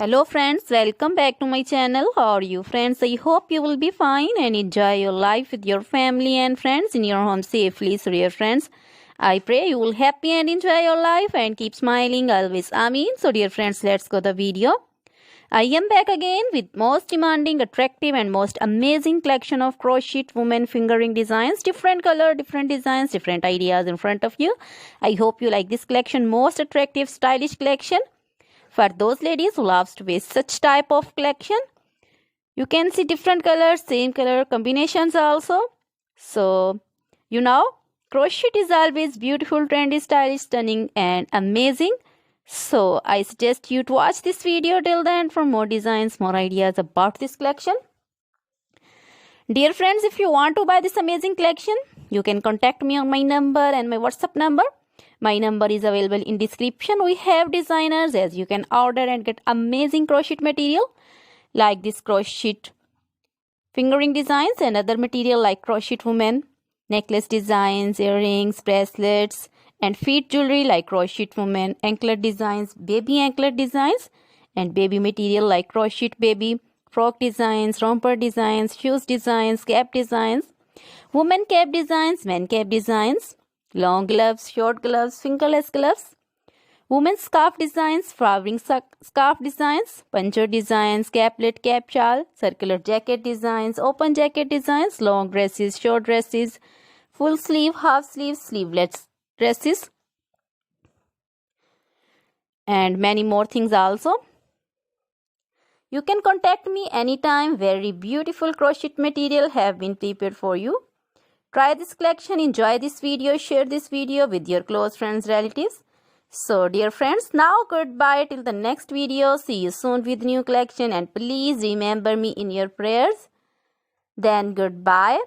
Hello friends, welcome back to my channel. How are you friends? I hope you will be fine and enjoy your life with your family and friends in your home safely. So dear friends, I pray you will happy and enjoy your life and keep smiling always. Amen. So dear friends, let's go the video. I am back again with most demanding, attractive and most amazing collection of crochet women fingering designs. Different color, different designs, different ideas in front of you. I hope you like this collection, most attractive, stylish collection. For those ladies who loves to wear such type of collection, you can see different colors, same color combinations also. So, crochet is always beautiful, trendy, stylish, stunning and amazing. So, I suggest you to watch this video till the end for more designs, more ideas about this collection. Dear friends, if you want to buy this amazing collection, you can contact me on my number and my WhatsApp number. My number is available in description. We have designers as you can order and get amazing crochet material like this crochet fingering designs and other material like crochet women, necklace designs, earrings, bracelets and feet jewelry like crochet women, anklet designs, baby anklet designs and baby material like crochet baby, frock designs, romper designs, shoes designs, cap designs, women cap designs, men cap designs, long gloves, short gloves, fingerless gloves, women's scarf designs, flowering scarf designs, puncher designs, caplet, cap shawl, circular jacket designs, open jacket designs, long dresses, short dresses, full sleeve, half sleeve, sleeveless dresses, and many more things also. You can contact me anytime. Very beautiful crochet material have been prepared for you. Try this collection, enjoy this video, share this video with your close friends, relatives. So dear friends, now goodbye till the next video. See you soon with new collection and please remember me in your prayers. Then goodbye.